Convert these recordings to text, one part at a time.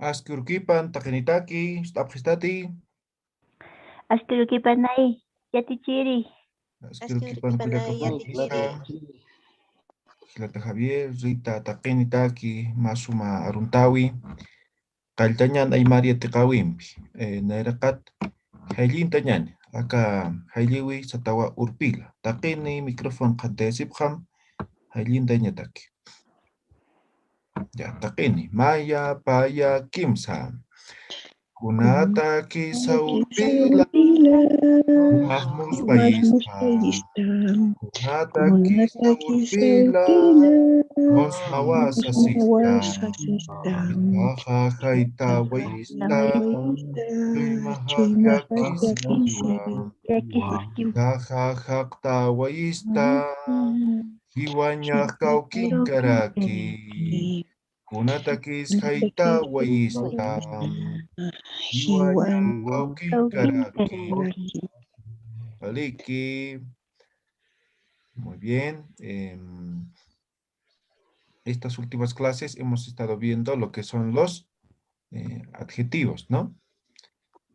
Askurkipan, takenitaki, stapjistati, Asturkipanay, yatichiri. Askurkipan kullakapakisa, Gilata Javier, Rita, takenitaki, Masuma Aruntawi, Kaltañan Aymaria Tekawimpi, Nairakat, Hailin Tañan, acá Hailiwi Satawa Urpila, Takeni, micrófono Kantesipjam, Hailin Tañataki. Ya, Takeni, Maya, Paya, Kimsa. Kunata kisa Urpila, Mahmus Paista. Kunata kisa Urpila, Mos Mawasa Sista. Itaja Haita Waista, Tuimahaja Kisiwa. Itaja Hakta Waista, Hiwaña Kaukinkaraki. Kunatakis Haita Waista, Hiwaña Kaukinkaraki. Aliki. Muy bien. Estas últimas clases hemos estado viendo lo que son los adjetivos, ¿no?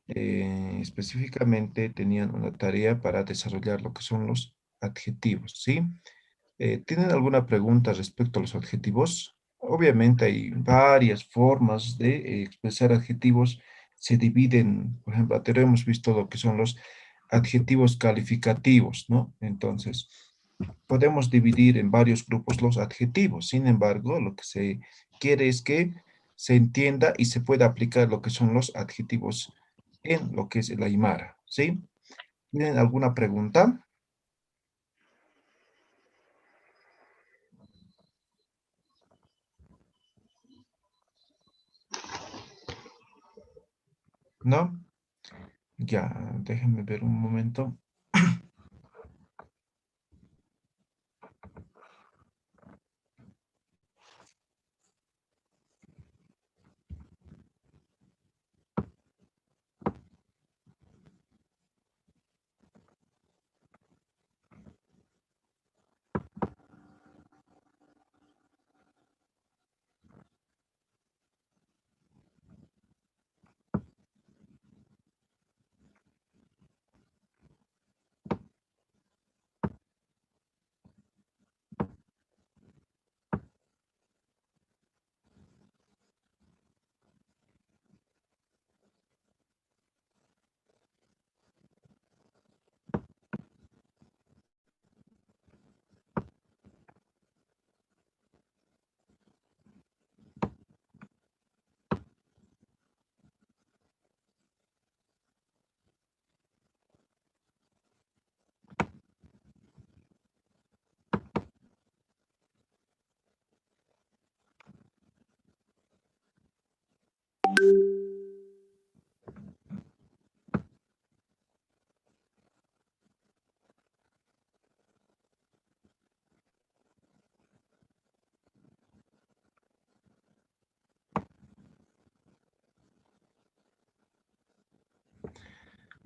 Específicamente tenían una tarea para desarrollar lo que son los adjetivos, ¿sí? ¿Tienen alguna pregunta respecto a los adjetivos? Obviamente hay varias formas de expresar adjetivos. Se dividen, por ejemplo, anterior hemos visto lo que son los adjetivos calificativos, ¿no? Entonces, podemos dividir en varios grupos los adjetivos. Sin embargo, lo que se quiere es que se entienda y se pueda aplicar lo que son los adjetivos en lo que es el Aymara, ¿sí? ¿Tienen alguna pregunta? ¿No? Ya, déjenme ver un momento.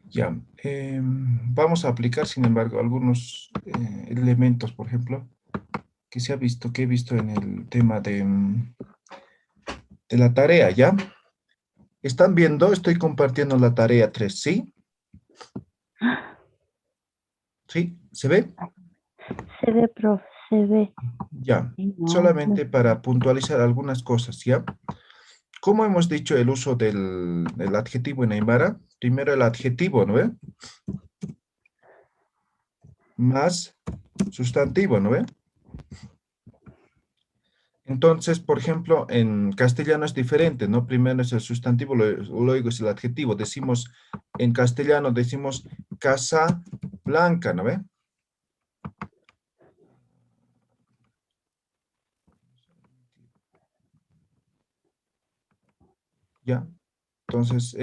Ya, vamos a aplicar, sin embargo, algunos elementos, por ejemplo, que he visto en el tema de la tarea, ¿ya? ¿Están viendo? Estoy compartiendo la tarea 3, ¿sí? ¿Sí? ¿Se ve? Se ve, profe, se ve. Ya, No, solamente para puntualizar algunas cosas, ¿ya? ¿Cómo hemos dicho el uso del adjetivo en Aymara? Primero el adjetivo, ¿no ve? Más sustantivo, ¿no ve? Entonces, por ejemplo, en castellano es diferente, ¿no? Primero es el sustantivo, luego es el adjetivo. Decimos, en castellano decimos casa blanca, ¿no ve? Ya. Entonces,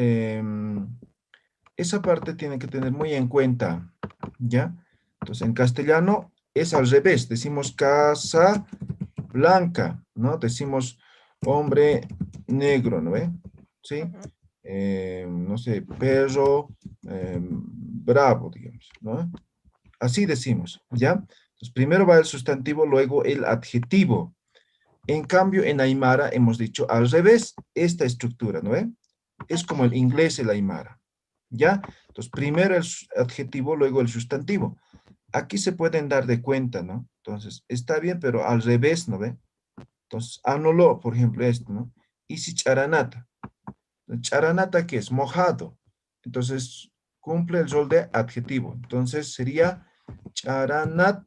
esa parte tiene que tener muy en cuenta, ¿ya? Entonces, en castellano es al revés, decimos casa blanca, ¿no? Decimos hombre negro, ¿no ve? ¿Sí? No sé, perro bravo, digamos, ¿no? Así decimos, ¿ya? Entonces, primero va el sustantivo, luego el adjetivo. En cambio, en Aymara hemos dicho al revés, esta estructura, ¿no ve? Es como el inglés y el Aymara, ¿ya? Entonces, primero el adjetivo, luego el sustantivo. Aquí se pueden dar de cuenta, ¿no? Entonces, está bien, pero al revés, ¿no ve? Entonces, anuló, por ejemplo, esto, ¿no? Isi charanata. Charanata, ¿qué es? Mojado. Entonces, cumple el rol de adjetivo. Entonces, sería charanat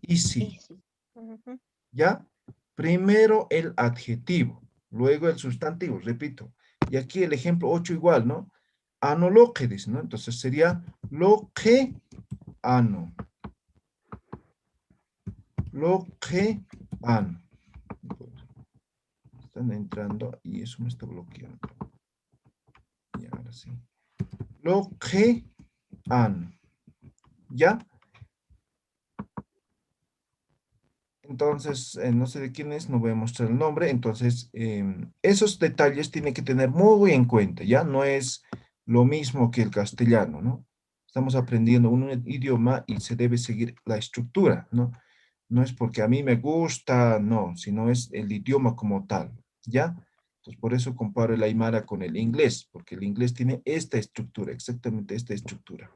isi, Easy. Ujú. ¿ya? Primero el adjetivo, luego el sustantivo, repito. Y aquí el ejemplo 8 igual, ¿no? Ano lo que dice, ¿no? Entonces sería lo que ano. Lo que ano. Están entrando y eso me está bloqueando. Y ahora sí. Lo que ano. ¿Ya? Entonces, no sé de quién es, no voy a mostrar el nombre. Entonces, esos detalles tienen que tener muy en cuenta, ¿ya? No es lo mismo que el castellano, ¿no? Estamos aprendiendo un idioma y se debe seguir la estructura, ¿no? No es porque a mí me gusta, no, sino es el idioma como tal, ¿ya? Entonces, por eso comparo el aymara con el inglés, porque el inglés tiene esta estructura, exactamente esta estructura,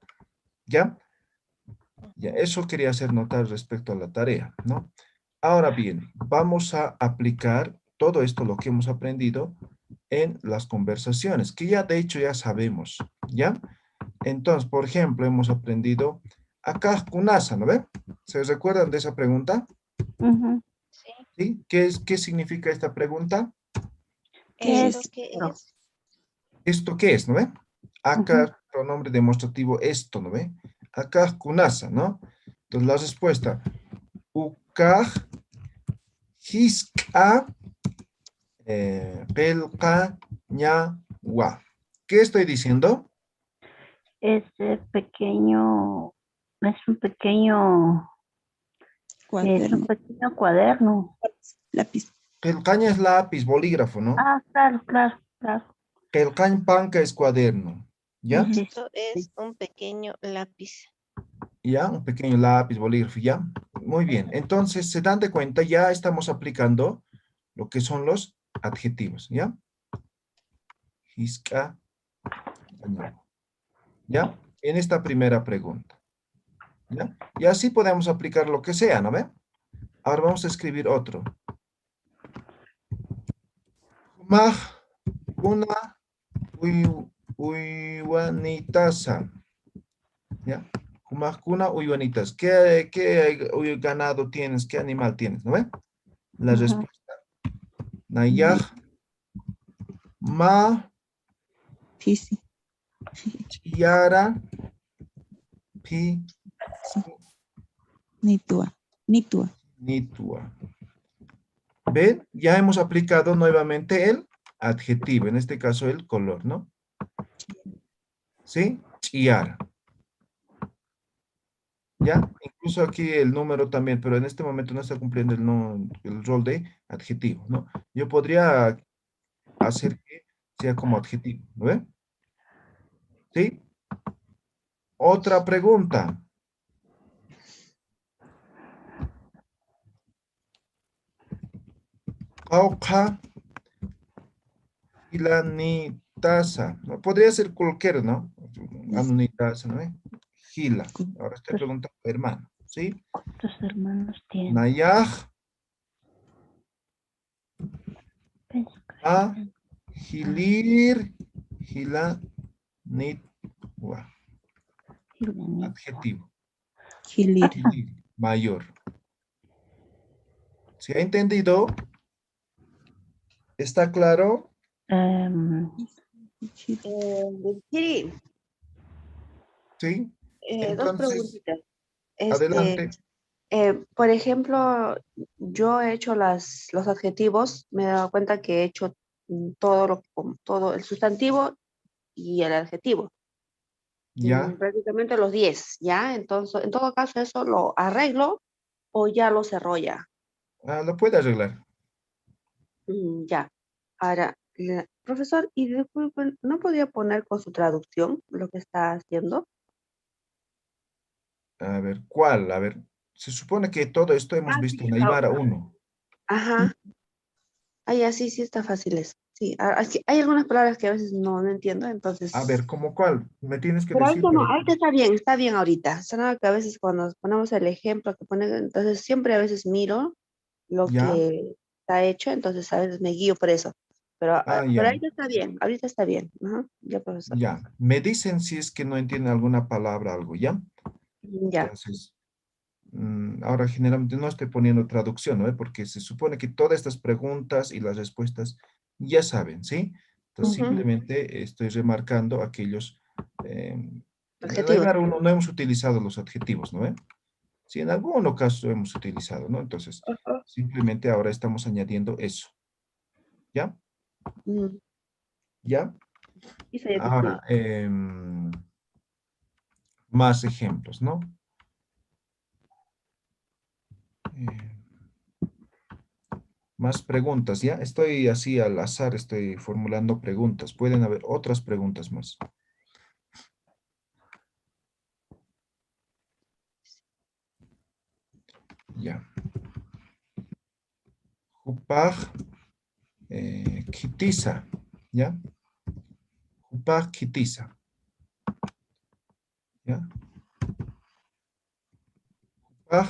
¿ya? Ya, eso quería hacer notar respecto a la tarea, ¿no? Ahora bien, vamos a aplicar todo esto, lo que hemos aprendido, en las conversaciones, que ya de hecho ya sabemos, ¿ya? Entonces, por ejemplo, hemos aprendido acá kunasa, ¿no ve? ¿Se recuerdan de esa pregunta? Ujú. Sí. ¿Sí? ¿Qué significa esta pregunta? ¿Qué ¿Esto es qué esto? es? ¿Esto qué es, no ve? Ujú. Acá, pronombre demostrativo esto, ¿no ve? Acá kunasa, ¿no? Entonces, la respuesta, ukaj, hiska, pelka, ña, wa. ¿Qué estoy diciendo? Ese pequeño, es un Cuaderno, pequeño cuaderno. lápiz. Pelcaña es lápiz, bolígrafo, ¿no? Ah, claro, claro, claro. Pelcañ panca es cuaderno, ¿ya? Sí, Esto sí. es un pequeño lápiz. ¿Ya? Un pequeño lápiz, bolígrafo, ¿ya? Muy bien. Entonces, se dan de cuenta, ya estamos aplicando lo que son los adjetivos, ¿ya? Hisca, añagua, ¿ya? En esta primera pregunta, ¿ya? Y así podemos aplicar lo que sea, ¿no ve? Ahora vamos a escribir otro. Maj, una, uywanitasa, ¿ya? Humakuna uywanitas. ¿Qué ganado tienes? ¿Qué animal tienes? ¿No ve? La Ujú. respuesta. Nayaj, ma, Fisi, chiara, pi, sí. Nitua, nitua. nitua. ¿Ven? Ya hemos aplicado nuevamente el adjetivo, en este caso el color, ¿no? ¿Sí? Chiara. ¿Ya? Incluso aquí el número también, pero en este momento no está cumpliendo el, no, el rol de adjetivo, ¿no? Yo podría hacer que sea como adjetivo, ¿no ve? ¿Sí? Otra pregunta. Jauja gilanitasa. ¿No? Podría ser cualquiera, ¿no? Anunitasa, ¿no ve? Gila. Ahora estoy ¿Cuántos, preguntando, hermano, ¿sí? cuántos hermanos tiene? Nayaj, Pesca, a, gilir, gilanitwa. gilanito. Adjetivo. Gilir. Gilir, mayor. ¿Se ha entendido? ¿Está claro? Em, Sí, ¿Sí? dos Entonces, preguntitas. adelante. Por ejemplo, yo he hecho los adjetivos, me he dado cuenta que he hecho todo el sustantivo y el adjetivo, ¿Ya? prácticamente los 10, ¿ya? Entonces, en todo caso, eso lo arreglo o ya lo cerró ya. Ah, lo puede arreglar. Ya. Ahora, profesor, y disculpen, ¿no podía poner con su traducción lo que está haciendo? A ver, ¿cuál? A ver, se supone que todo esto hemos Ah, visto sí. en Aymara 1. Ajá. Ay, así sí está fácil eso. Sí, hay algunas palabras que a veces no entiendo, A entonces. ver, ¿cómo cuál? Me tienes que Pero decir ahorita no, para... ahorita está bien ahorita. Solo que a veces cuando ponemos el ejemplo que ponen, entonces siempre a veces miro lo ¿Ya? que está hecho, entonces a veces me guío por eso. Pero, Ah, pero ya. ahorita está bien. Ajá, ya, profesor. Ya. Me dicen si es que no entienden alguna palabra, algo, ¿ya? Ya. Entonces, ahora generalmente no estoy poniendo traducción, ¿no? Porque se supone que todas estas preguntas y las respuestas ya saben, ¿sí? Entonces Ujú. simplemente estoy remarcando aquellos... en Adjetivos. Aru no hemos utilizado los adjetivos, ¿no? Sí, en algunos casos hemos utilizado, ¿no? Entonces, Ajá. simplemente ahora estamos añadiendo eso, ¿ya? Mm, ¿Ya? Eso ya te Ahora, escribo. más ejemplos, ¿no? Eh, Más preguntas, ¿ya? Estoy así al azar, estoy formulando preguntas. Pueden haber otras preguntas más. Ya. Jupaj Kitisa, ¿ya? Jupaj Kitisa, ¿ya? Jupaj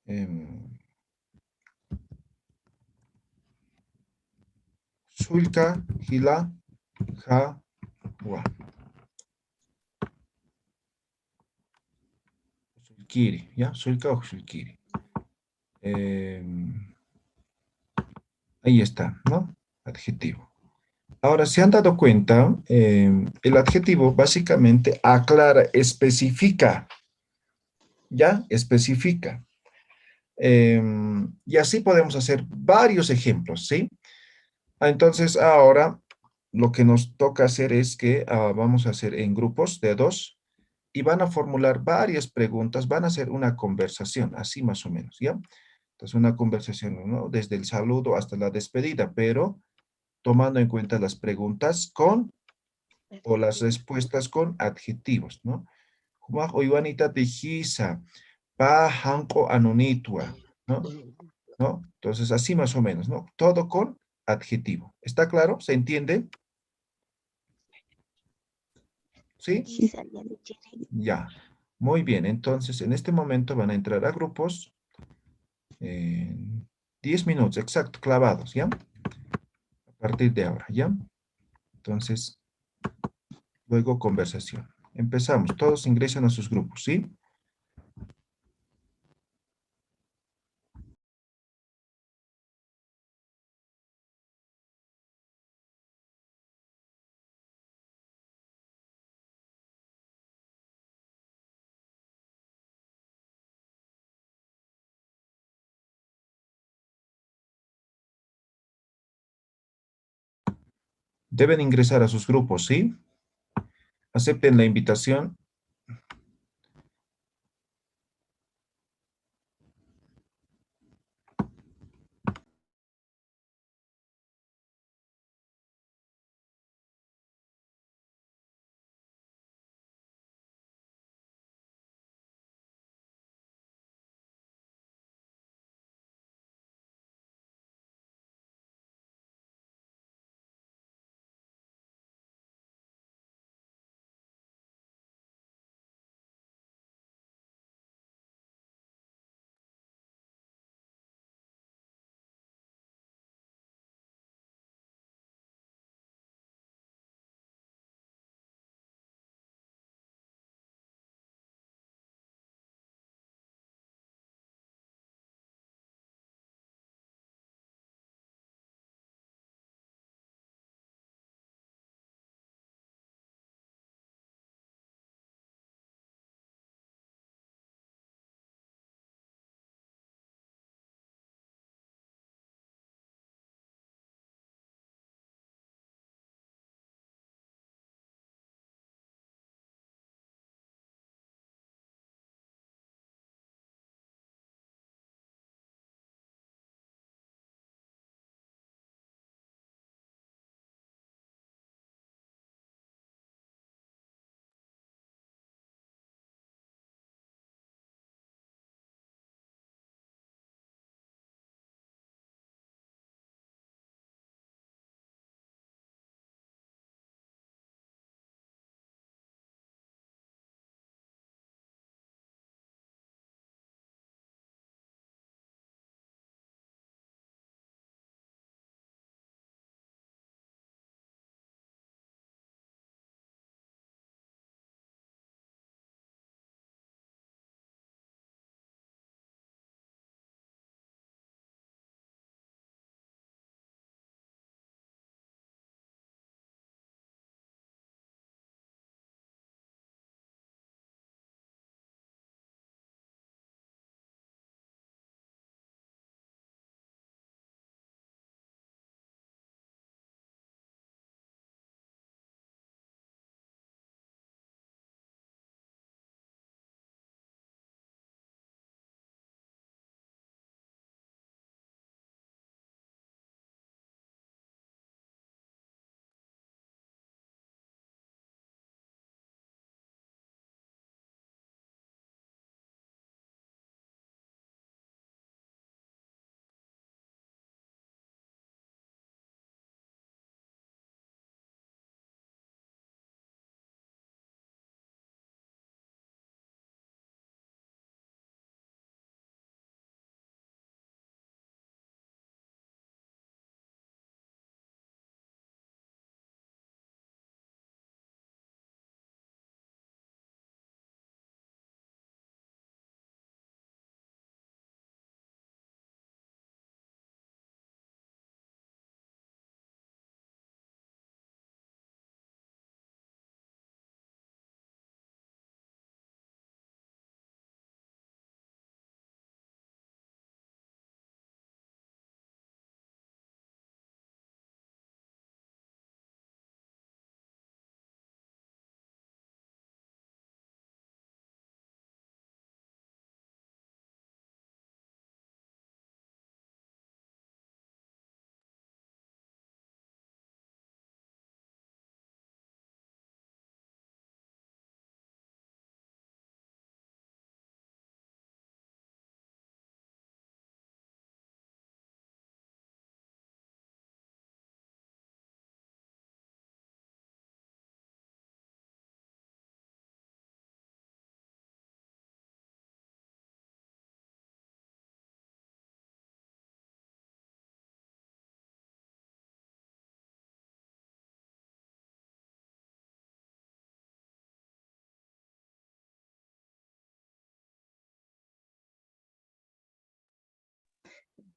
em, Sulka Hila Ja Wa. Sulkiri, ¿ya? Sulka o Sulkiri. Em, Ahí está, ¿no? Adjetivo. Ahora, ¿se han dado cuenta? El adjetivo básicamente aclara, especifica, ¿ya? Especifica. Y así podemos hacer varios ejemplos, ¿sí? Entonces, ahora lo que nos toca hacer es que vamos a hacer en grupos de dos y van a formular varias preguntas, van a hacer una conversación, así más o menos, ¿ya? Entonces, una conversación, ¿no? Desde el saludo hasta la despedida, pero tomando en cuenta las preguntas con o las Adjetivo. respuestas con adjetivos, ¿no? Humaj oiwanita tijisa, pa hanko anunitua, ¿no? ¿No? Entonces, así más o menos, ¿no? Todo con adjetivo. ¿Está claro? ¿Se entiende? ¿Sí? Sí, salía de Chile. Ya. Muy bien. Entonces, en este momento van a entrar a grupos. 10 minutos, exacto, clavados, ¿ya? A partir de ahora, ¿ya? Entonces, luego conversación. Empezamos. Todos ingresan a sus grupos, ¿sí? Deben ingresar a sus grupos, ¿sí? Acepten la invitación.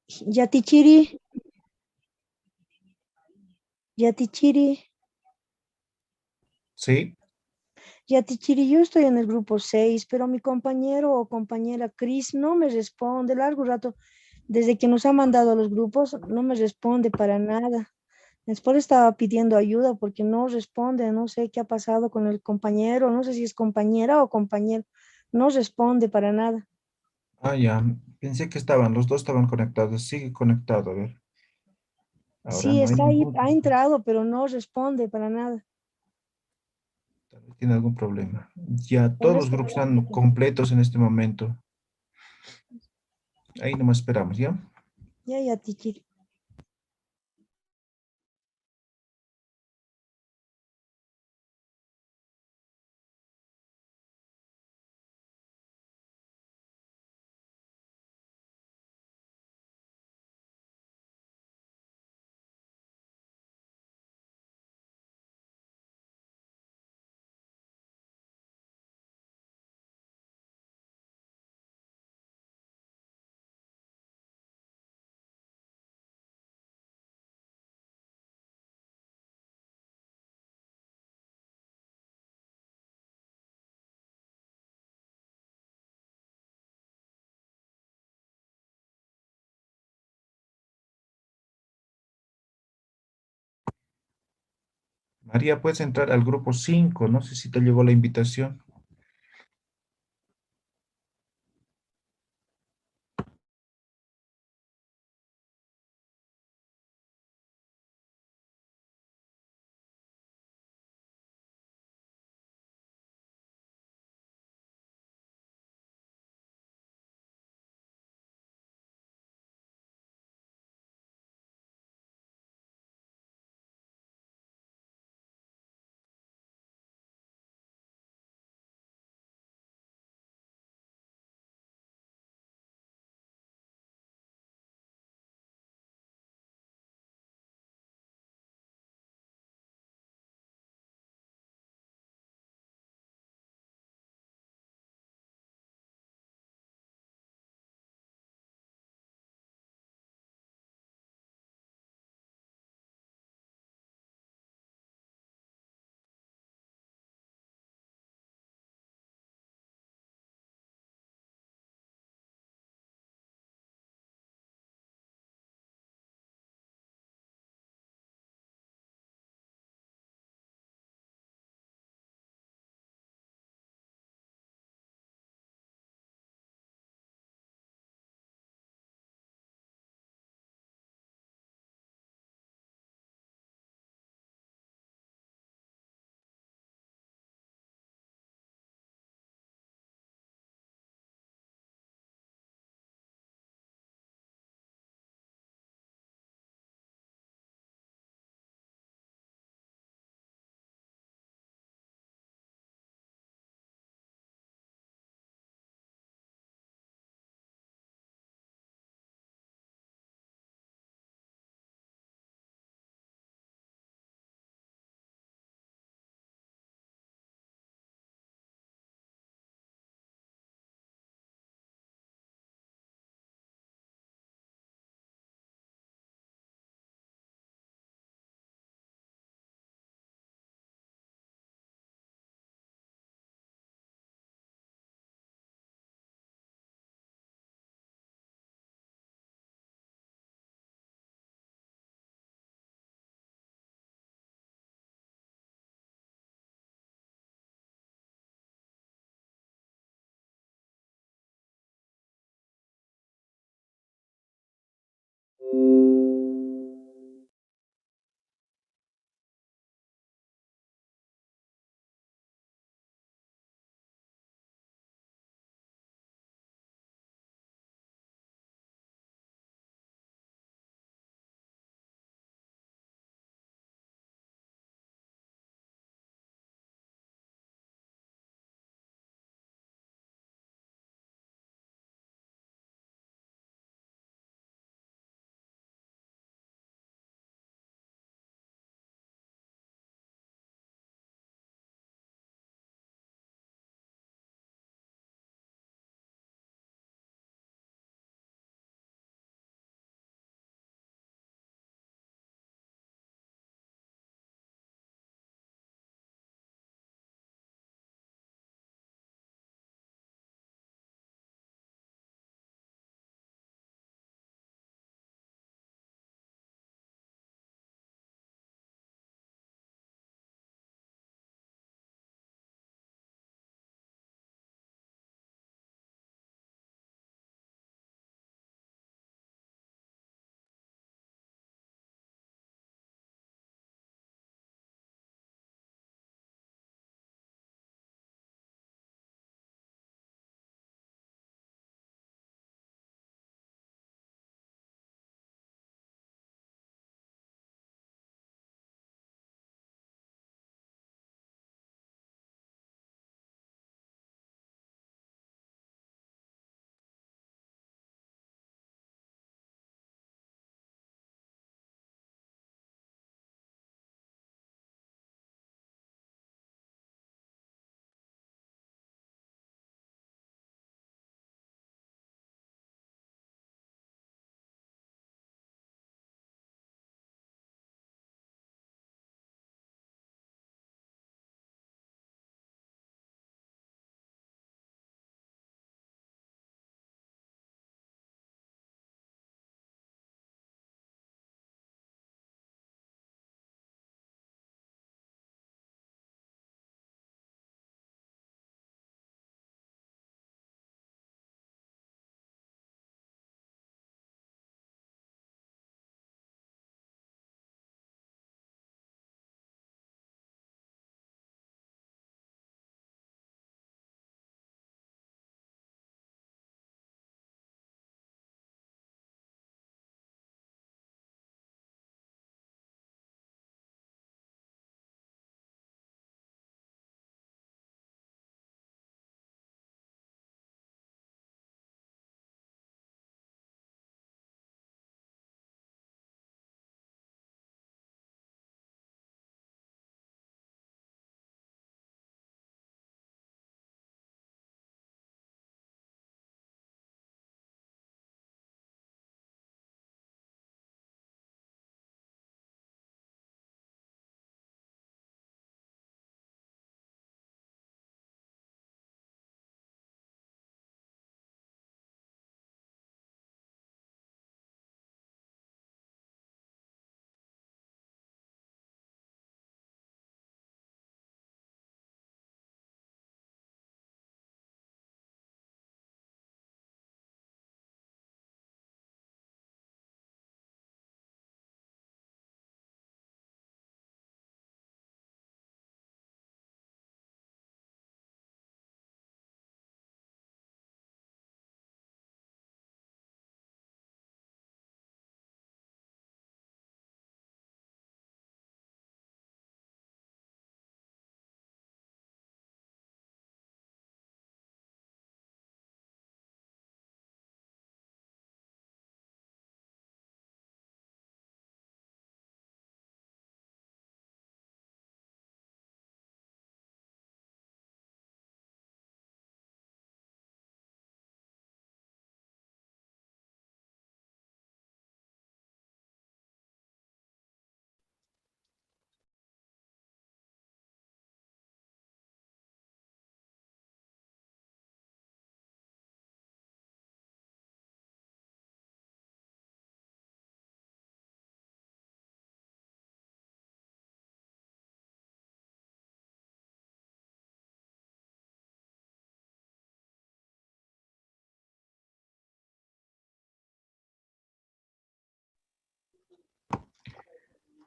Yatichiri, Yatichiri, Sí. Yatichiri, yo estoy en el grupo 6, pero mi compañero o compañera Cris no me responde largo rato. Desde que nos ha mandado a los grupos, no me responde para nada. Después estaba pidiendo ayuda porque no responde, no sé qué ha pasado con el compañero, no sé si es compañera o compañero, no responde para nada. Ah, ya. Pensé que los dos estaban conectados. Sigue conectado, a ver. Ahora Sí, no hay está ahí, ningún. ha entrado, pero no responde para nada. Tal vez tiene algún problema. Ya, Por todos los eso, grupos están completos en este momento. Ahí nomás esperamos, ¿ya? ya, ya, Tichiri. María, puedes entrar al grupo 5. No sé si te llegó la invitación.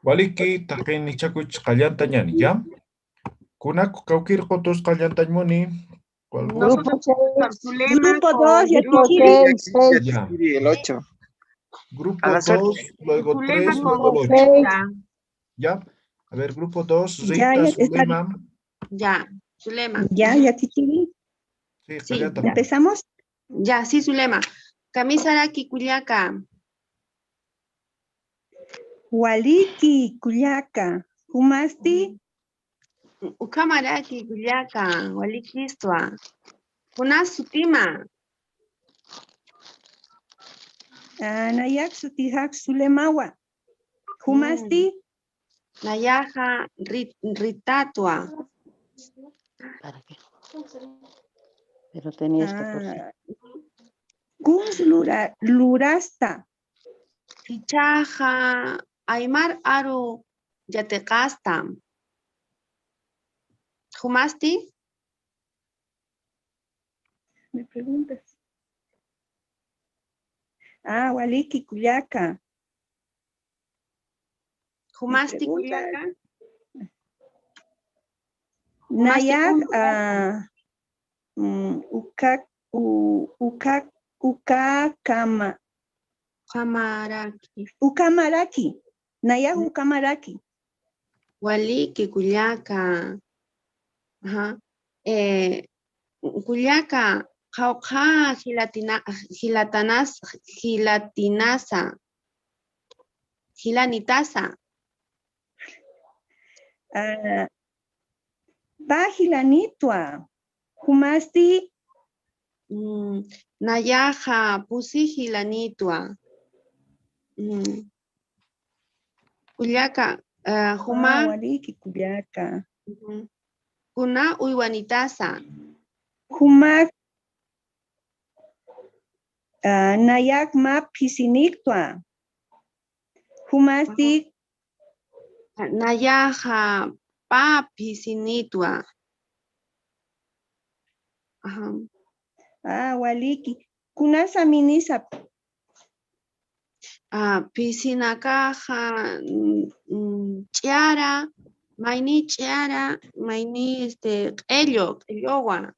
Waliki tajeni chakuch kallantañani, ¿ya? Kunaku kaukir kotos kallantañmuni. Nosotros Grupo 6. Zulema Grupo con 2, ya Grupo Tichiri. 6. Ya. El 8. Grupo A la suerte. 2, luego Zulema 3, con luego el 8. Seis. Rita. ¿Ya? A ver, grupo 2, Ya, Rita, ya está. Zulema. Ya, Zulema. Ya Tichiri. Sí, Sí, callanta. ¿Empezamos? Ya, sí, Zulema. Kamisaraki Culiaca. Waliki, Kuyaka. Humasti, Ukamaraki Culiaca. Walikistua. Kunas Sutima. Nayak Sutihak Sulemawa. Humasti, Nayaja Ritatua. ¿Para qué? Pero tenías 14. Gums Lurasta. Fichaja Aymar Aru Yatekasta. Humasti. ¿Me preguntas? Waliki, Kuyaka. Humasti preguntas? Culiaca. Nayak, Ukakama. Kamaraki. Ukamaraki. Nayak Ukamaraki. Waliki Culiaca. Ajá. Culiaca. Jauja gilatinasa. Gilanitasa. Bajilanitwa. Humasti, Nayaja pusi gilanitwa. Culiaca. Juma. Waliki, Kuyaka. Kuna uywanitasa. Humak nayak ma pisinictua. Humasti Nayaja papi sinitwa. Ajá. waliki. Kunasa minisa. Piscina caja, chiara, maini chiara, maini ellowa.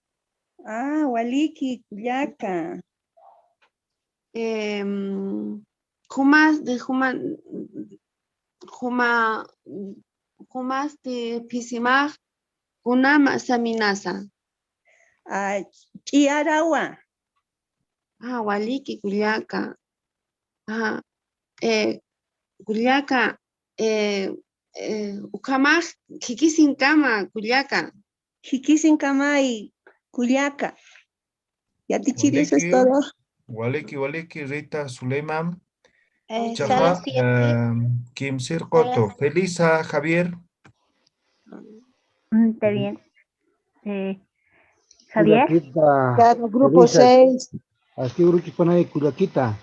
Waliki, Kuyaka. Jumas de pisimaj, kunama saminasa. Chiarawa. Waliki Culiaca. Culiaca. Ukamaj, kikisin kama, Culiaca. Jikisin kamai, Kuyaka. Ya Tichiri, eso es todo. Waliki, Rita, Zulema. Sala Chaja, 7. Kim Circoto. Felisa, Javier. Está bien. Javier. Claro, grupo 6. Aquí Uruki Panay Kulaquita.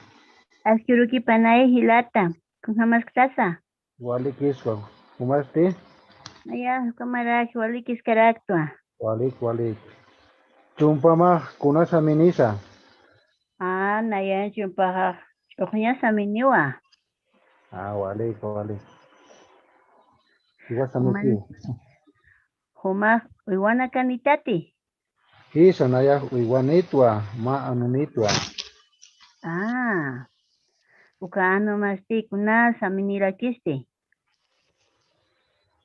Askuruki Panay Hilata. Con jamás casa. Walik Iswa. Kumaste? Allá, camarada, Walik es caractua. Walik. Chumpama Kunasa Minisa. Naya chumpaha. Chokhnya saminiwa. Walik. Iwasamiki. Huma, Iwana kanitati. Kisa Naya Iwanitwa. Ma Anunitwa. Ukano masti kuna saminira kisti.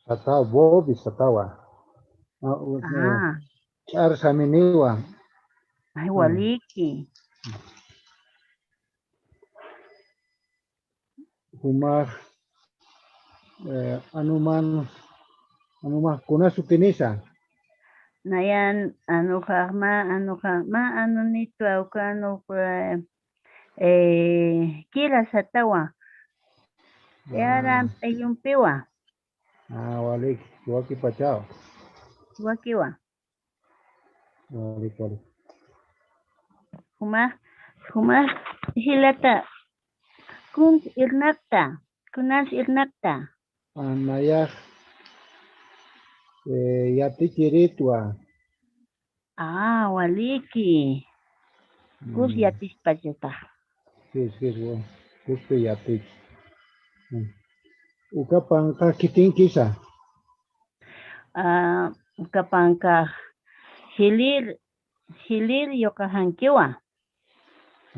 Satawa Bobi Satawa. Char Saminiwa. Ay, waliki. Kumar Anuman Kunasu Tinisa. Nayan anunitwa ukano kila satawa. Yara ayumpiwa. Walik. Waki Pachao. Wakiwa. Walik. Huma hilata. Kunas irnakta. Naya Yatichiritwa. Waliki. Kus yatis pachata. Sí, bueno. Justo Yatich. Ukapanka kitin kisa. Kapanka hilir yokahankiwa.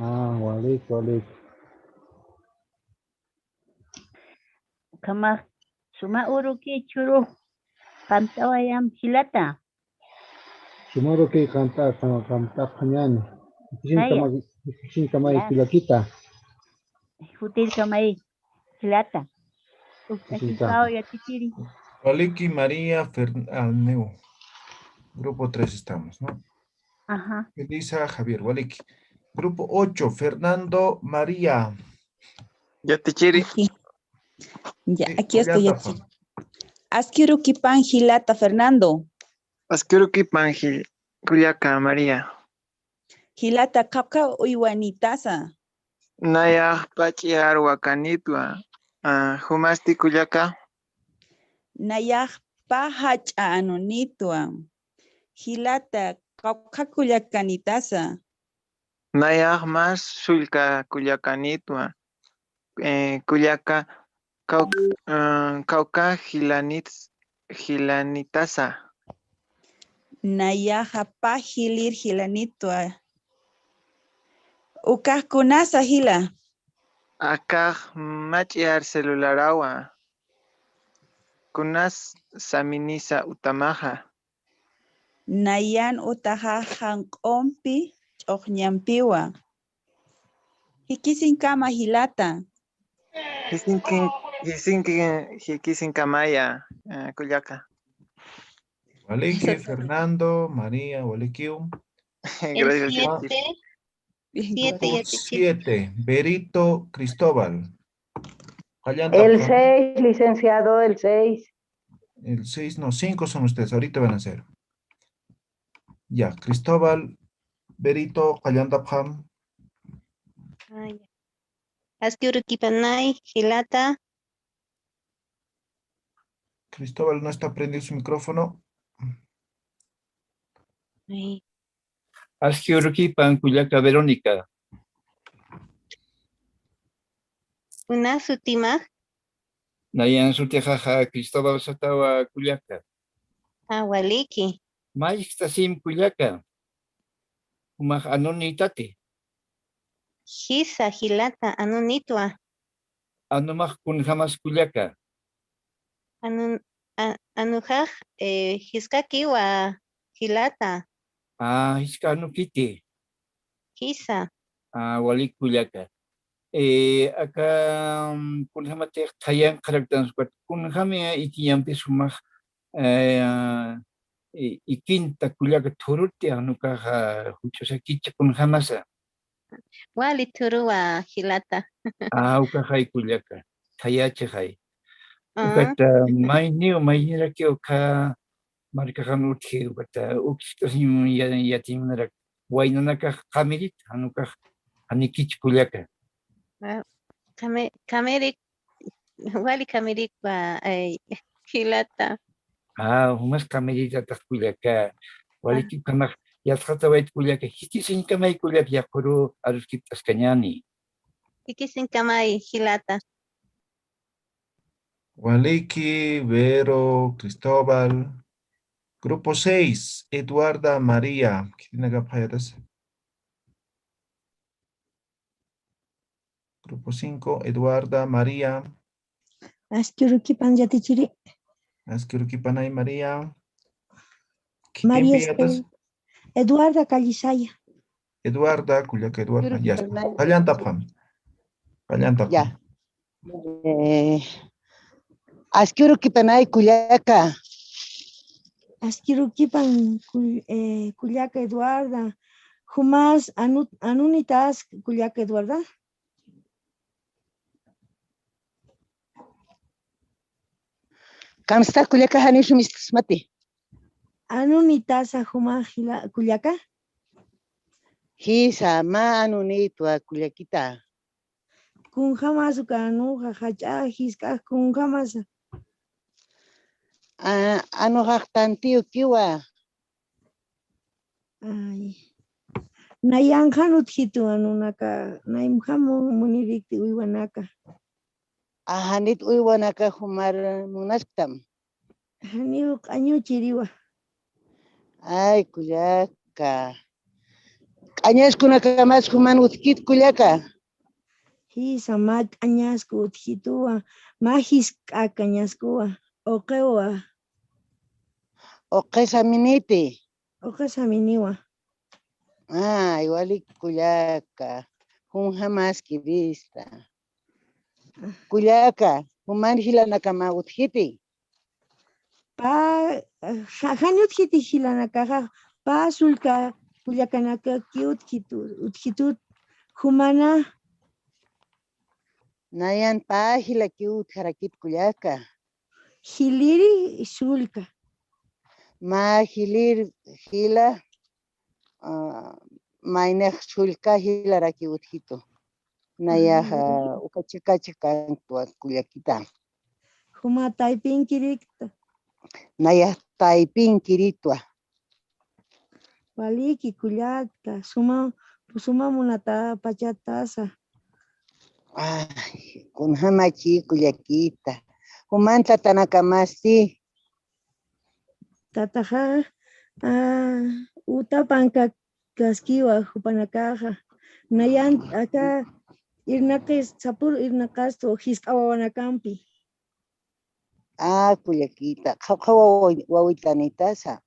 Walik. Kama suma uruki churu kantawayam hilata. Sumaro que canta kanyani. Saya. Kisin kamay Ya. kulakita. Hutil kamay hilata. Kisin Sao ya tichiri. Waliki María Fernando. Grupo 3 estamos, ¿no? Ajá. Elisa Javier Waliki. Grupo 8, Fernando María. Ya tichiri. Aquí. Ya, Sí, aquí estoy. Ollanta, Aquí. Asquiruquipan Gilata Fernando. Asquiruki panji. Culiaca María. Gilata Kapka Uywanitasa. Naya pachi arhuacanitwa. Humasti culiaca. Nayaj Pahach Anonitua. Gilata Kapka Kuyakanitasa. Naya más sulca culiacanitwa. Culiaca cauca gilanitasa. Nayaja Pahilir Gilanitua. Ukah Kunasa Gila. Acá machiar celularawa. Kunas saminisa utamaja. Nayan Utaja Hankompi Choknyampiwa. Hikisin Kama Gilata. Hikisin kamaya. Culiaca. Waliki Fernando María Waliki. Gracias. Grupo 7, Berito Cristóbal. Ollanta, El 6, licenciado, el 6. El 6, no, 5 son ustedes, ahorita van a ser. Ya, Cristóbal, Berito, Ollanta, Asquiuruquipanay, Gilata. Cristóbal no está prendido su micrófono. Asquiuruquipan Culiaca Verónica. Una sutima. Nayan Sutiajaja Cristóbal Satawa Culiaca. Waliki. Maixtasim Culiaca. Umaj anonitate. Gisa, Gilata, Anunitua. Anumaj kun jamás Culiaca. Anujaj, Giskakiwa, Gilata. Hiskanu Kiti. Gisa. Walik Culiaca. Acá kun jamate Kayan Karaktan Squad. Kun jamia Ikiyampi Sumaj Ikinta Culiaca Turuti Anuka Huchosa Kicha kun jamasa. Wali turua, Gilata. Ukajay Culiaca. Kayachajay. Ukata maynira que uka marcajan utje ukata ukishtasim yatimnarak waynanaka kamirit anuka anikich Culiaca. Kamerik, Wali Kamerik wa Gilata. Umas kamirita ta Culiaca. Waliki kamak yasjata wait Culiaca. Hikisin kamay Culiaca yakuru aruskitas kañani. Hikisin kamay, Gilata. Waliki, Vero, Cristóbal. Grupo 6, Eduarda María. Grupo 5, Eduarda María. Asquiuruquipan Yatichiri. Asquiuruquipanay María. María Eduarda Calizaya. Eduarda, Culiaca Eduarda. Ya. Ollantapam. Ya. Asquiuruquipanay Culiaca. Asquiuruquipan Culiaca Eduarda. Jumas Anunitas Culiaca Eduarda. Kamsta Culiaca Hanishu Mismati. Anunitasa Juma Culiaca. Hisa ma anunitua Culiaquita. Kun jamás ukanuja hacha hiska kun jamás. Anujactantiu kiwa. Ay. Nayanjanut hitu anunaka naimhamu munirikti uiwanaka. Ahanit uywanaka humar munastam. Haniuk año chiriwa. Ay, kullaka. Añaskunaka mas human utkit kullaka. Hisa mak añasku utjitua. Majis akañaskuwa. Okewa. Oqesa miniti. Okesa miniwa. Ah, igual kullaka. Hun jamás kirista. Kullaka. Human hilanakama utkiti. Pa hani utkiti hilanakaja. Pa sulka kullakanaka ki utkitut. Humana. Nayan pa hilaki utharakit kullaka. Hiliri sulka. Ma hilir hila. Mainek sulka hilaraki utkito. Nayaha ukachikachikan tua kullakita. Huma taipin kirikta. Nayah taipin kiritua. Waliki kullaka. Suma munata pachatasa. Ay, kun hamachi kullakita. Humanta tanakamasti. Tataja. Utapanka kaskiwa hupanakaja. Nayan acá irnakis sapur irnakasto hiskawanakampi. Ah, kullakita. Kawa wawitanitasa.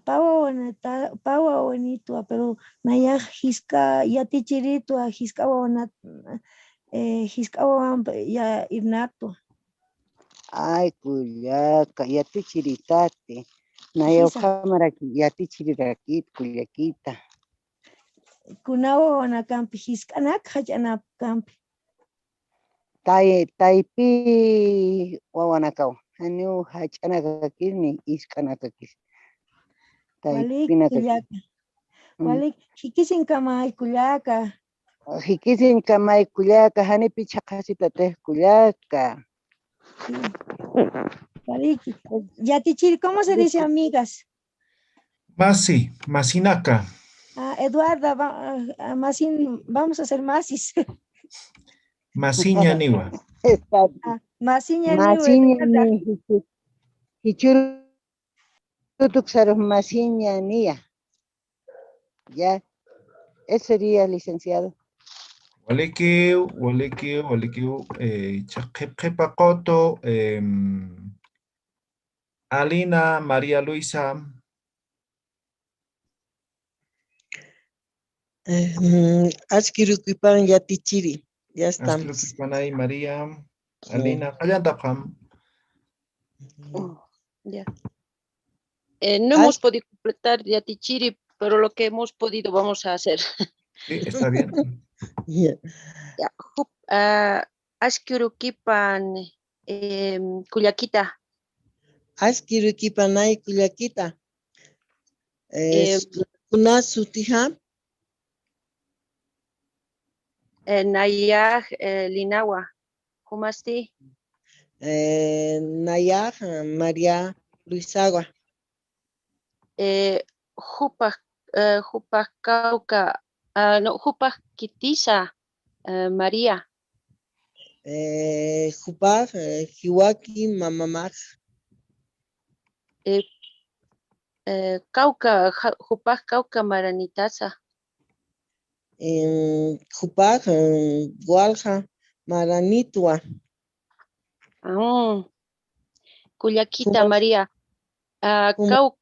Pawa bonito, pero naya hiska yatichiritua hiskawanat hiskawan ya irnato. Ay, kullaka yatichiritate. Nayo kamaraki yatichirirakit kullakita. Kunawa wanakampi hiskanak hachanakampi. Taipi wawanakaw. Hanyu hachanakakirni iskanakakis. Walik kullaka. Walik hikisin kamay kullaka. Hikisin kamay kullaka hanipi chaqasitate kullaka. Walik. Yatichir, ¿cómo se dice amigas? Masi, masinaka. Eduarda, vamos a hacer masis. Masiña niwa. Masiña niwa. Masiña ni hichuru tuxaros masiña niya. Ya, ese sería licenciado. Walekiu, Chaqepacoto, Alina, María Luisa. Ashkirukipan yatichiri. Ya estamos. Ashkirukipanay, María, Alina, Ayantapam. Ya. No hemos podido completar yatichiri, pero lo que hemos podido vamos a hacer. Sí, está bien. Ashkirukipan kullakita. Ashkirukipanay kullakita. Kuna sutiha. Nayaj Linawa. ¿Cómo estás? Nayaj María Luisagua. Jupas Cauca. No, Jupas Kitisa María. Jupas Hiwaki Mamamaj. Cauca, Jupas Cauca Maranitasa. Jupas Gualja Maranitua. Kullakita María. Cauca.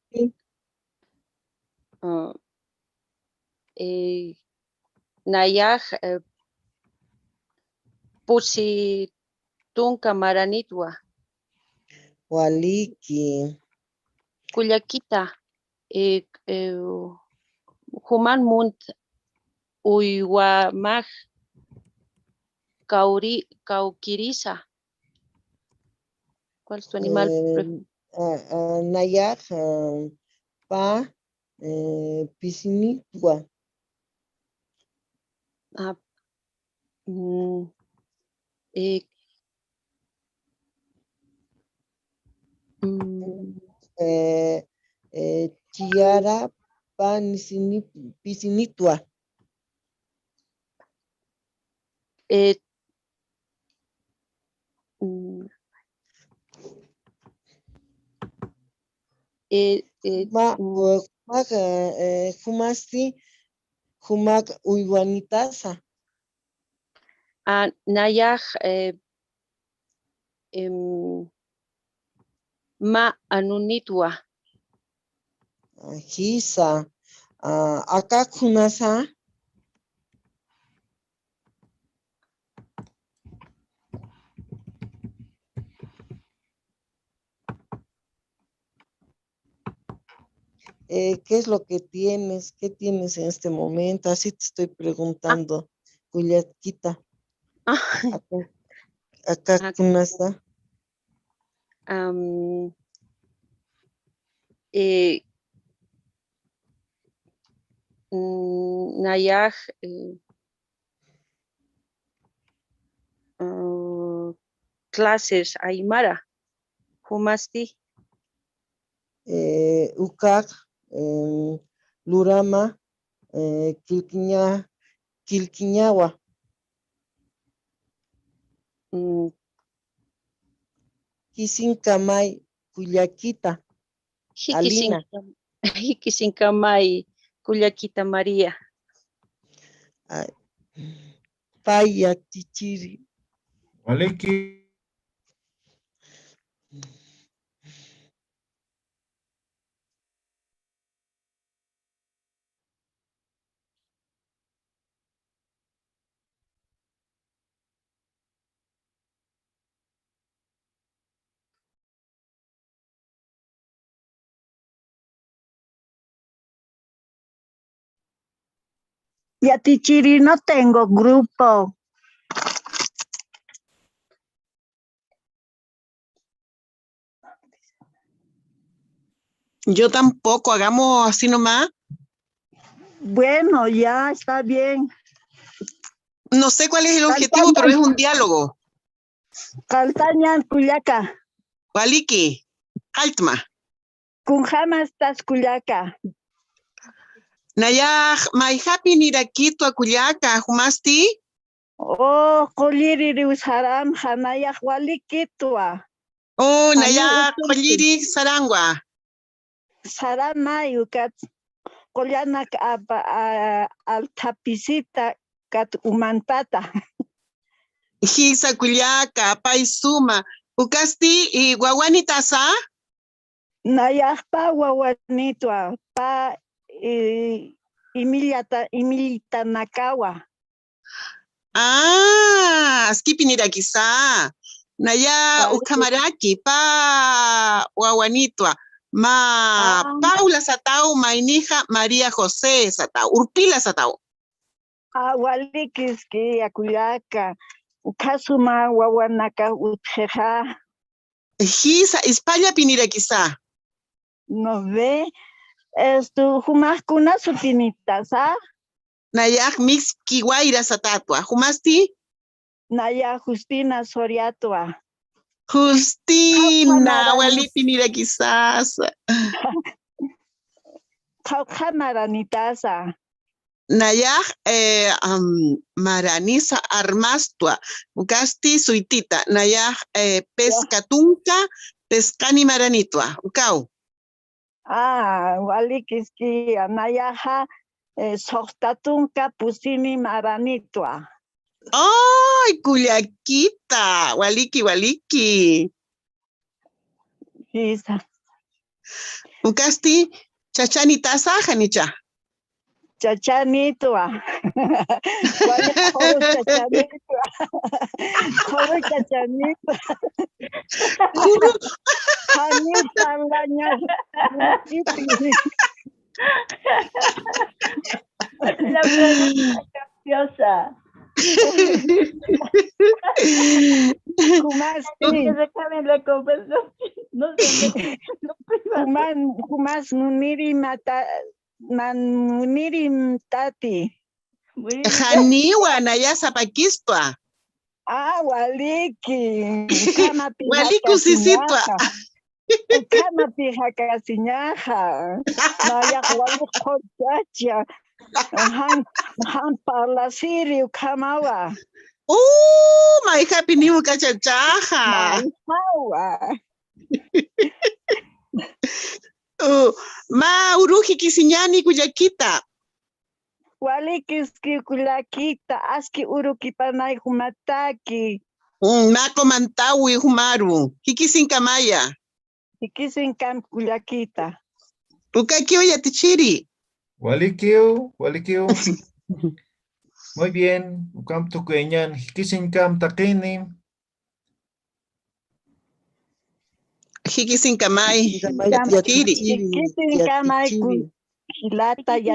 Nayaj Pusi Tunka Maranitwa. Waliki. Kullakita. Human Munt Uywamaj Kaukirisa. ¿Cuál es tu animal? Nayaj Pa Pisinitwa. Chiara Pisinitwa. Humaq humasti humaq uywanitasa. Nayaj ma anunitwa. Hisa akakunasa. ¿Qué es lo que tienes? ¿Qué tienes en este momento? Así te estoy preguntando, Juliaquita. Acá kunasa. Nayaj clases Aymara. Humasti. Ukak, Lurama, Quilquiñagua. Kisinkamay, Cuyaquita. Alina. Hikisinkamay, Cuyaquita María. Paya, Tichiri. Waliki. Yatichiri, no tengo grupo. Yo tampoco, hagamos así nomás. Bueno, ya está bien. No sé cuál es el objetivo, pero es un diálogo. Caltañan Cuyaca. Waliki, Altma. Kunjama estás Cuyaca. Nayaj, Maihapi Niraquito a Cuyaca, ¿Humasti? Oh, Colliri Usaram, Hanayaj Walikitua. Oh, Nayaj, Colliri Sarangua. Saramayu, Kat Kollanak al tapisita, Kat Umantata. Hisa Cuyaca, Paisuma. Ukasti y Guaguanitasa. Nayaj pa Guaguanitua, pa Imilita Nakawa. Skipinira quizá. Naya Ukamaraki, pa Guaguanitua. Paula Satau, Mainija, María José Satau, Urpila Satau. Walikiski, Acuyaca, Ukasuma, Guaguanaca, Utjeja. Hisa, España Pinira quizá. No ve. Esto, Humascuna supinitas, Nayaj mix Kiwaira Satatua. ¿Humasti? Naya Justina Soriatua. Justina, Walipi mira quizás. Maranitasa. Nayaj Maranisa Armastua. Gasti Suitita. Nayaj Pescatunca, Pescani Maranitua. Ukau. Walikiski, Nayaja, Sohtatunca, Pusini Maranitua. ¡Ay, Cuyaquita! Waliki, Waliki. Isa. Ukasti, Chachanita Sajanicha. Chachanitua. ¿Cuál es Chachanitua? Joven Chachanitua. Janita Laña. La pregunta capciosa. La conversación. No sé. Kumas Muniri Mata. Manunirim Tati. Janiwa Naya Zapaquistua. Waliki. Waliku Sisitwa. Kama pija casiñaja. Naya Walikochacha. Han parla Siri Kamawa. My happy new cachachaja. Ma uruji kisiñani kuyakita. Walikiski kulakita, aski urukipanay humataki. Ma komantawi humaru. Hikisin kamaya. Hikisin kam kulakita. Ukakio yatichiri. Walikio. Muy bien. Ukam tukueñan. Hikisin kam takini. Hikisin kamay. Hikisin kamay hilata